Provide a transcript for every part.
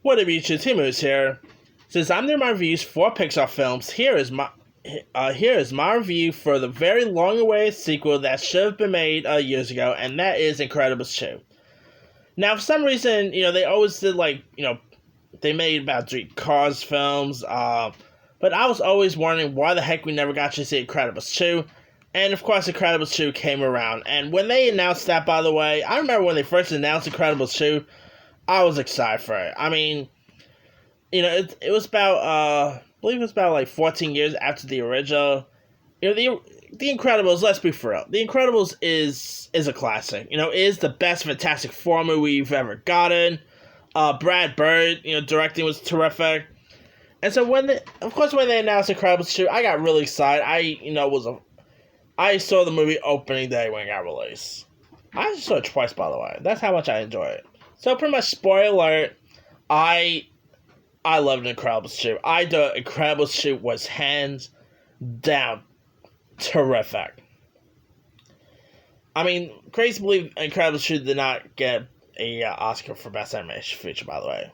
What up, YouTube? Timu's here. Since I'm doing my reviews for Pixar films, here is my review for the very long-awaited sequel that should have been made years ago, and that is Incredibles 2. Now, for some reason, they always did they made about 3 Cars films, but I was always wondering why the heck we never got to see Incredibles 2. And of course, Incredibles 2 came around, and when they announced that, by the way, I remember when they first announced Incredibles 2. I was excited for it. I mean, it was about, I believe it was about 14 years after the original. The Incredibles, let's be for real. The Incredibles is a classic. Is the best Fantastic Four movie we've ever gotten. Brad Bird, directing was terrific. And so when they announced Incredibles 2, I got really excited. I saw the movie opening day when it got released. I saw it twice, by the way. That's how much I enjoy it. So pretty much, spoiler alert, I loved Incredibles 2. I thought Incredibles 2 was hands down terrific. I mean, crazy to believe Incredibles 2 did not get a Oscar for Best Animation Feature, by the way.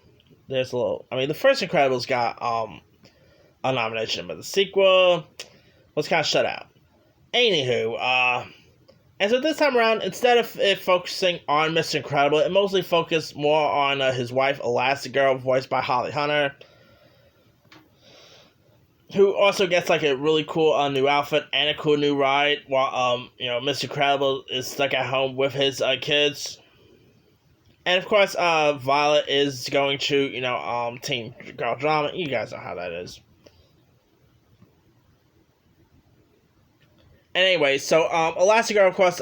The first Incredibles got a nomination, but the sequel was kind of shut out. Anywho, and so this time around, instead of it focusing on Mr. Incredible, it mostly focused more on his wife, Elastigirl, voiced by Holly Hunter, who also gets a really cool new outfit and a cool new ride, while Mr. Incredible is stuck at home with his kids. And of course, Violet is going to teen girl drama. You guys know how that is. Anyway, so Elastigirl, of course,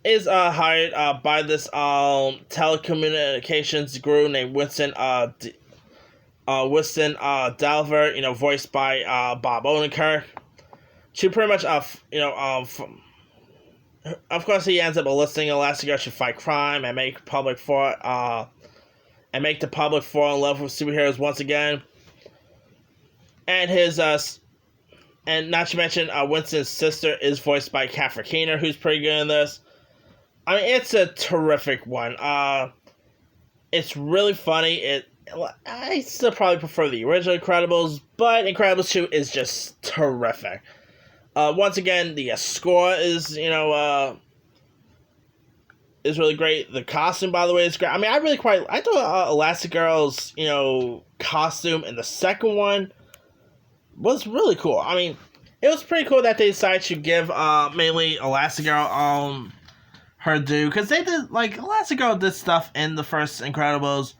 is hired by this telecommunications guru named Winston Delver, voiced by Bob Odenkirk, to pretty much of course he ends up enlisting Elastigirl to fight crime and make the public fall in love with superheroes once again, and not to mention, Winston's sister is voiced by Catherine Keener, who's pretty good in this. I mean, it's a terrific one. It's really funny. I still probably prefer the original Incredibles, but Incredibles 2 is just terrific. Once again, the score is really great. The costume, by the way, is great. I mean, I thought Elastigirl's costume in the second one was really cool. I mean, it was pretty cool that they decided to give mainly Elastigirl her due, because they did Elastigirl did stuff in the first Incredibles,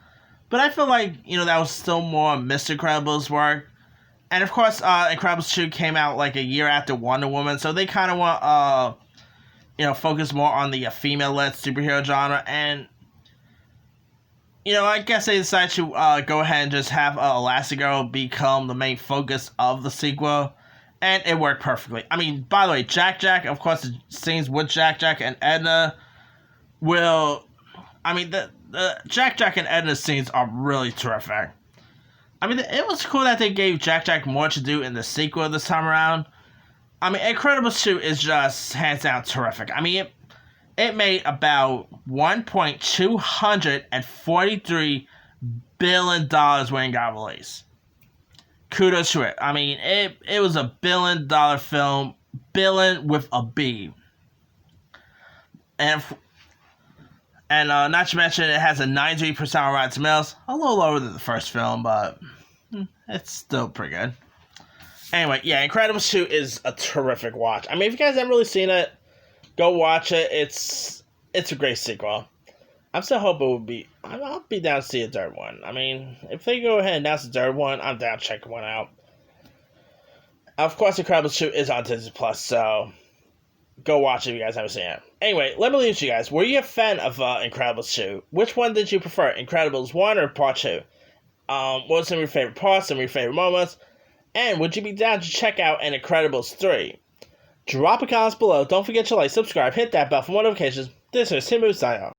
but I feel like that was still more Mr. Incredible's work. And of course, Incredibles 2 came out a year after Wonder Woman, so they kind of want focus more on the female-led superhero genre. And I guess they decided to go ahead and just have Elastigirl become the main focus of the sequel, and it worked perfectly. I mean, by the way, Jack, of course, the scenes with Jack and Edna the Jack and Edna scenes are really terrific. I mean, it was cool that they gave Jack more to do in the sequel this time around. I mean, Incredibles 2 is just hands down terrific. I mean, it made about $1.243 billion when it got released. Kudos to it. I mean, it was a $1 billion film, billion with a B. And not to mention, it has a 93% on Rotten Tomatoes. A little lower than the first film, but it's still pretty good. Anyway, yeah, Incredibles 2 is a terrific watch. I mean, if you guys haven't really seen it, go watch it. It's a great sequel. I'm still hoping I'll be down to see a third one. I mean, if they go ahead and announce the third one, I'm down to check one out. Of course, Incredibles 2 is on Disney Plus, so go watch it if you guys haven't seen it. Anyway, let me leave it to you guys. Were you a fan of Incredibles 2? Which one did you prefer, Incredibles 1 or Part 2? What were some of your favorite parts, some of your favorite moments? And would you be down to check out an Incredibles 3? Drop a comment below. Don't forget to like, subscribe, hit that bell for more notifications. This is Timu signing off.